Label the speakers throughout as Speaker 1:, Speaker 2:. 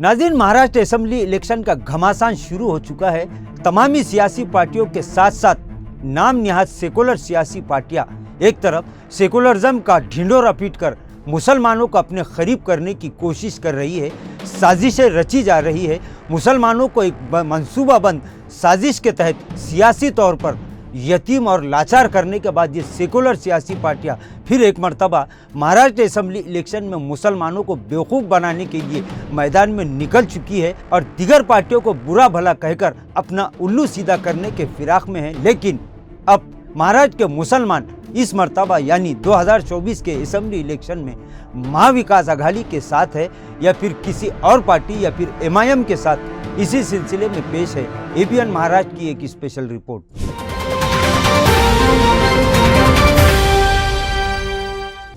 Speaker 1: नाज़रीन, Maharashtra assembly election का घमासान शुरू हो चुका है। तमामी सियासी पार्टियों के साथ साथ नाम निहाद सेकुलर सियासी पार्टियां एक तरफ सेकुलरिज्म का ढिंढोरा पीटकर मुसलमानों को अपने करीब करने की कोशिश कर रही है, साजिशें रची जा रही है। मुसलमानों को एक मंसूबाबंद साजिश के तहत सियासी तौर पर यतीम और लाचार करने के बाद ये सेकुलर सियासी पार्टियां फिर एक मर्तबा महाराष्ट्र असेंबली इलेक्शन में मुसलमानों को बेवकूफ़ बनाने के लिए मैदान में निकल चुकी है और दीगर पार्टियों को बुरा भला कहकर अपना उल्लू सीधा करने के फिराक में है। लेकिन अब महाराष्ट्र के मुसलमान इस मर्तबा यानी 2024 के असेंबली इलेक्शन में महाविकास आघाड़ी के साथ है या फिर किसी और पार्टी या फिर MIM के साथ, इसी सिलसिले में पेश है ABN महाराष्ट्र की एक स्पेशल रिपोर्ट।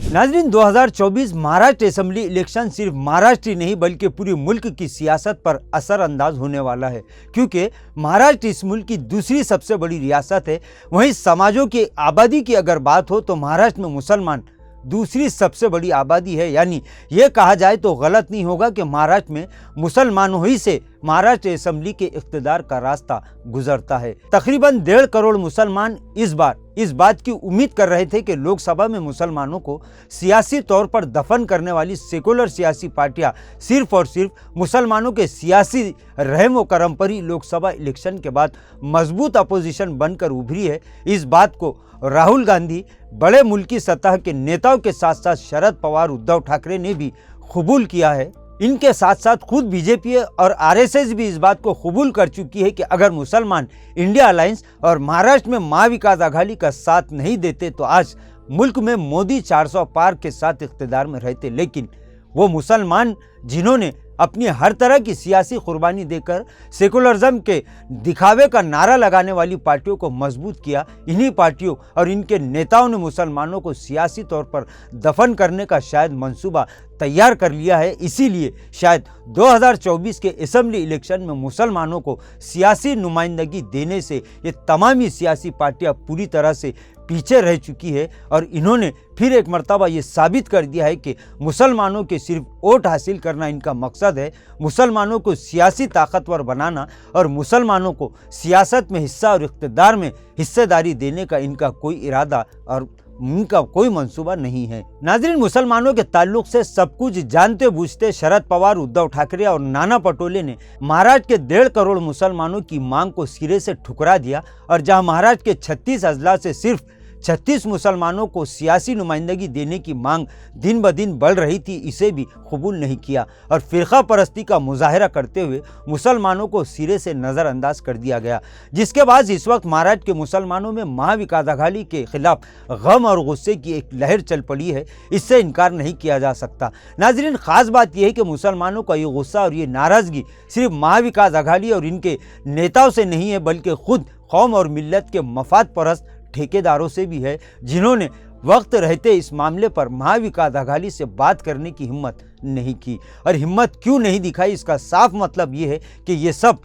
Speaker 1: नाज़रीन, 2024 महाराष्ट्र असेंबली इलेक्शन सिर्फ महाराष्ट्र ही नहीं बल्कि पूरी मुल्क की सियासत पर असरअंदाज होने वाला है, क्योंकि महाराष्ट्र इस मुल्क की दूसरी सबसे बड़ी रियासत है। वहीं समाजों की आबादी की अगर बात हो तो महाराष्ट्र में मुसलमान दूसरी सबसे बड़ी आबादी है। यानी ये कहा जाए तो गलत नहीं होगा कि महाराष्ट्र में मुसलमानों ही से महाराष्ट्र असेंबली के इख्तिदार का रास्ता गुजरता है। तकरीबन 1.5 करोड़ मुसलमान इस बार इस बात की उम्मीद कर रहे थे कि लोकसभा में मुसलमानों को सियासी तौर पर दफन करने वाली सेकुलर सियासी पार्टियां सिर्फ और सिर्फ मुसलमानों के सियासी रहम व करम पर ही लोकसभा इलेक्शन के बाद मजबूत अपोजिशन बनकर उभरी है। इस बात को राहुल गांधी, बड़े मुल्की सतह के नेताओं के साथ साथ शरद पवार, उद्धव ठाकरे ने भी कबूल किया है। इनके साथ साथ खुद BJP और RSS भी इस बात को कबूल कर चुकी है कि अगर मुसलमान इंडिया अलायंस और महाराष्ट्र में महाविकास आघाड़ी का साथ नहीं देते तो आज मुल्क में मोदी 400 पार के साथ इख्तिदार में रहते। लेकिन वो मुसलमान जिन्होंने अपनी हर तरह की सियासी कुर्बानी देकर सेकुलरिज्म के दिखावे का नारा लगाने वाली पार्टियों को मजबूत किया, इन्हीं पार्टियों और इनके नेताओं ने मुसलमानों को सियासी तौर पर दफन करने का शायद मंसूबा तैयार कर लिया है। इसीलिए शायद 2024 के असेंबली इलेक्शन में मुसलमानों को सियासी नुमाइंदगी देने से ये तमामी सियासी पार्टियां पूरी तरह से पीछे रह चुकी है और इन्होंने फिर एक मर्तबा ये साबित कर दिया है कि मुसलमानों के सिर्फ वोट हासिल करना इनका मकसद है। मुसलमानों को सियासी ताकतवर बनाना और मुसलमानों को सियासत में हिस्सा और इख्तिदार में हिस्सेदारी देने का इनका कोई इरादा और इनका कोई मंसूबा नहीं है। नाज़रीन, मुसलमानों के ताल्लुक से सब कुछ जानते बूझते शरद पवार, उद्धव ठाकरे और नाना पटोले ने महाराष्ट्र के 1.5 करोड़ मुसलमानों की मांग को सिरे से ठुकरा दिया और जहां महाराष्ट्र के 36 अजला से सिर्फ 36 मुसलमानों को सियासी नुमाइंदगी देने की मांग दिन ब दिन बढ़ रही थी, इसे भी कबूल नहीं किया और फिरका परस्ती का मुजाहरा करते हुए मुसलमानों को सिरे से नज़रअंदाज कर दिया गया, जिसके बाद इस वक्त महाराष्ट्र के मुसलमानों में महाविकास आघाड़ी के खिलाफ गम और गुस्से की एक लहर चल पड़ी है। इससे इनकार नहीं किया जा सकता। नाजरीन, खास बात यह है कि मुसलमानों का ये गुस्सा और ये नाराज़गी सिर्फ महाविकास आघाड़ी और इनके नेताओं से नहीं है बल्कि खुद कौम और मिल्लत के मफाद परस्त ठेकेदारों से भी है, जिन्होंने वक्त रहते इस मामले पर महाविकास आघाड़ी से बात करने की हिम्मत नहीं की। और हिम्मत क्यों नहीं दिखाई, इसका साफ मतलब ये है कि ये सब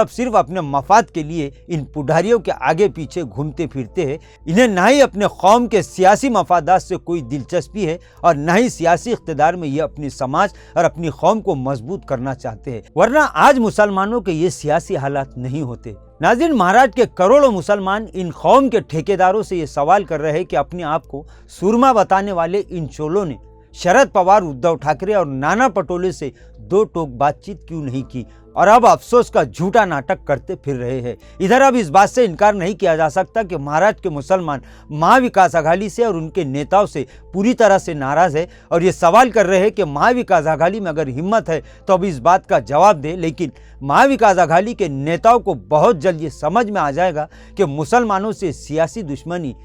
Speaker 1: सिर्फ अपने मफाद के लिए इन पुढारियों के आगे पीछे घूमते फिरते हैं। इन्हें ना ही अपने कौम के सियासी मफादात से कोई दिलचस्पी है और ना ही सियासी इख्तिदार में ये अपने समाज और अपनी कौम को मजबूत करना चाहते हैं, वरना आज मुसलमानों के ये सियासी हालात नहीं होते। नाज़रीन, महाराष्ट्र के करोड़ों मुसलमान इन कौम के ठेकेदारों से ये सवाल कर रहे हैं कि अपने आप को सुरमा बताने वाले इन चोलों ने शरद पवार, उद्धव ठाकरे और नाना पटोले से दो टोक बातचीत क्यों नहीं की और अब अफसोस का झूठा नाटक करते फिर रहे हैं। इधर अब इस बात से इनकार नहीं किया जा सकता कि महाराष्ट्र के मुसलमान महाविकास आघाड़ी से और उनके नेताओं से पूरी तरह से नाराज है और ये सवाल कर रहे हैं कि महाविकास आघाड़ी में अगर हिम्मत है तो अब इस बात का जवाब दे। लेकिन महाविकास आघाड़ी के नेताओं को बहुत जल्द ये समझ में आ जाएगा कि मुसलमानों से सियासी दुश्मनी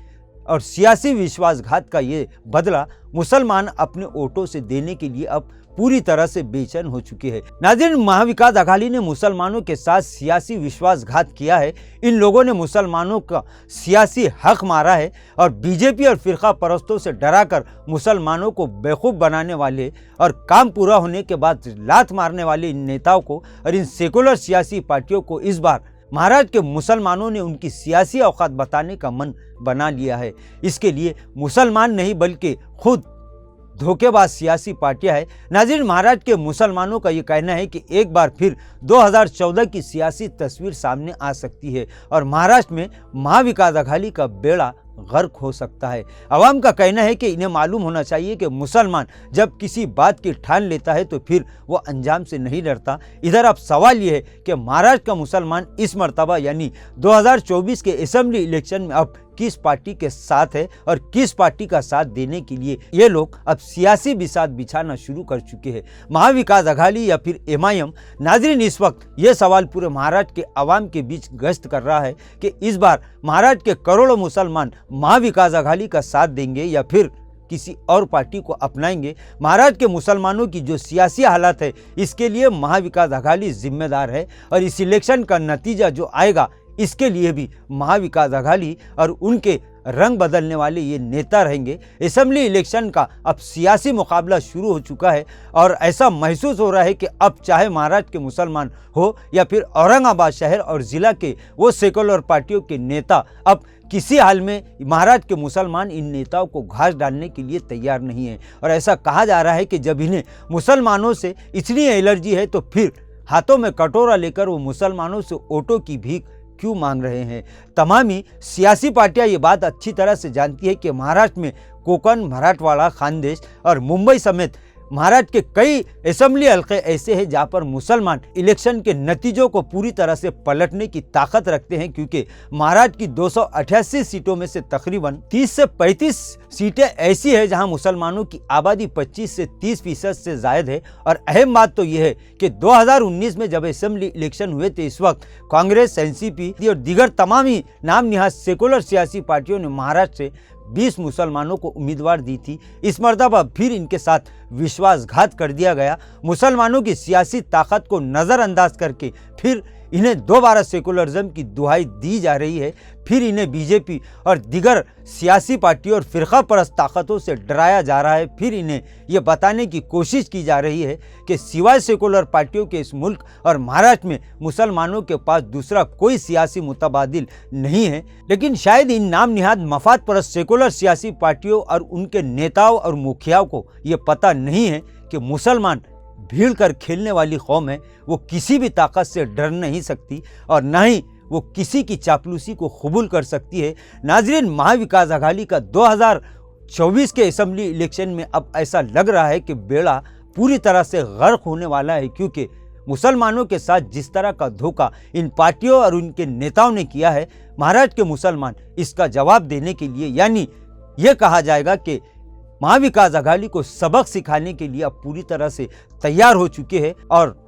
Speaker 1: और सियासी विश्वासघात का ये बदला मुसलमान अपने वोटों से देने के लिए अब पूरी तरह से बेचैन हो चुके हैं। नाज़रीन, महाविकास आघाड़ी ने मुसलमानों के साथ सियासी विश्वासघात किया है। इन लोगों ने मुसलमानों का सियासी हक मारा है और BJP और फिरका परस्तों से डराकर मुसलमानों को बेवकूफ़ बनाने वाले और काम पूरा होने के बाद लात मारने वाले इन नेताओं को और इन सेकुलर सियासी पार्टियों को इस बार महाराष्ट्र के मुसलमानों ने उनकी सियासी औकात बताने का मन बना लिया है। इसके लिए मुसलमान नहीं बल्कि खुद धोखेबाज सियासी पार्टियां हैं। नाज़रीन, महाराष्ट्र के मुसलमानों का ये कहना है कि एक बार फिर 2014 की सियासी तस्वीर सामने आ सकती है और महाराष्ट्र में महाविकास अघाड़ी का बेड़ा गर्क हो सकता है। अवाम का कहना है कि इन्हें मालूम होना चाहिए कि मुसलमान जब किसी बात की ठान लेता है तो फिर वो अंजाम से नहीं डरता। इधर अब सवाल ये है कि महाराष्ट्र का मुसलमान इस मर्तबा यानी 2024 के असेंबली इलेक्शन में अब किस पार्टी के साथ है और किस पार्टी का साथ देने के लिए ये लोग अब सियासी बिसात बिछाना शुरू कर चुके हैं, महाविकास अघाड़ी या फिर MIM। नाज़रीन, इस वक्त ये सवाल पूरे महाराष्ट्र के अवाम के बीच गश्त कर रहा है कि इस बार महाराष्ट्र के करोड़ों मुसलमान महाविकास अघाड़ी का साथ देंगे या फिर किसी और पार्टी को अपनाएंगे। महाराष्ट्र के मुसलमानों की जो सियासी हालत है इसके लिए महाविकास अघाड़ी जिम्मेदार है और इस इलेक्शन का नतीजा जो आएगा इसके लिए भी महाविकास अघाड़ी और उनके रंग बदलने वाले ये नेता रहेंगे। असेंबली इलेक्शन का अब सियासी मुकाबला शुरू हो चुका है और ऐसा महसूस हो रहा है कि अब चाहे महाराष्ट्र के मुसलमान हो या फिर औरंगाबाद शहर और ज़िला के वो सेकुलर पार्टियों के नेता, अब किसी हाल में महाराष्ट्र के मुसलमान इन नेताओं को घास डालने के लिए तैयार नहीं है। और ऐसा कहा जा रहा है कि जब इन्हें मुसलमानों से इतनी एलर्जी है तो फिर हाथों में कटोरा लेकर वो मुसलमानों से वोटों की भीख क्यों मांग रहे हैं। तमामी सियासी पार्टियां ये बात अच्छी तरह से जानती है कि महाराष्ट्र में कोकण, मराठवाड़ा, खानदेश और मुंबई समेत महाराष्ट्र के कई असेंबली हल्के ऐसे हैं जहां पर मुसलमान इलेक्शन के नतीजों को पूरी तरह से पलटने की ताकत रखते हैं, क्योंकि महाराष्ट्र की 288 सीटों में से तकरीबन 30 से 35 सीटें ऐसी है जहां मुसलमानों की आबादी 25 से 30% से ज़ायद है। और अहम बात तो यह है कि 2019 में जब असेंबली इलेक्शन हुए थे इस वक्त कांग्रेस, NCP और दीगर तमामी नाम निहाद सेकुलर सियासी पार्टियों ने महाराष्ट्र से 20 मुसलमानों को उम्मीदवार दी थी। इस मर्तबा फिर इनके साथ विश्वासघात कर दिया गया। मुसलमानों की सियासी ताकत को नज़रअंदाज करके फिर इन्हें दोबारा सेकुलरिज्म की दुहाई दी जा रही है। फिर इन्हें बीजेपी और दीगर सियासी पार्टियों और फिरका परस्त ताकतों से डराया जा रहा है। फिर इन्हें यह बताने की कोशिश की जा रही है कि सिवाय सेकुलर पार्टियों के इस मुल्क और महाराष्ट्र में मुसलमानों के पास दूसरा कोई सियासी मुतबादिल नहीं है। लेकिन शायद इन नाम निहाद मफाद परस्त सेकुलर सियासी पार्टियों और उनके नेताओं और मुखियाओं को ये पता नहीं है कि मुसलमान भीड़ कर खेलने वाली कौम है। वो किसी भी ताकत से डर नहीं सकती और न ही वो किसी की चापलूसी को कबूल कर सकती है। नाज़रीन, महाविकास अघाड़ी का 2024 के असेंबली इलेक्शन में अब ऐसा लग रहा है कि बेड़ा पूरी तरह से गर्क होने वाला है, क्योंकि मुसलमानों के साथ जिस तरह का धोखा इन पार्टियों और उनके नेताओं ने किया है, महाराष्ट्र के मुसलमान इसका जवाब देने के लिए यानी ये कहा जाएगा कि महाविकास अघाड़ी को सबक सिखाने के लिए अब पूरी तरह से तैयार हो चुके हैं। और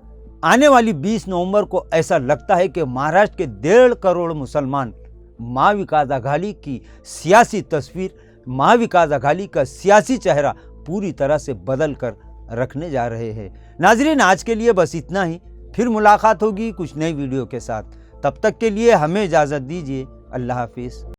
Speaker 1: आने वाली 20 नवंबर को ऐसा लगता है कि महाराष्ट्र के 1.5 करोड़ मुसलमान महाविकास अघाड़ी की सियासी तस्वीर, महाविकास अघाड़ी का सियासी चेहरा पूरी तरह से बदल कर रखने जा रहे हैं। नाजरीन, आज के लिए बस इतना ही। फिर मुलाकात होगी कुछ नई वीडियो के साथ। तब तक के लिए हमें इजाज़त दीजिए। अल्लाह हाफिज़।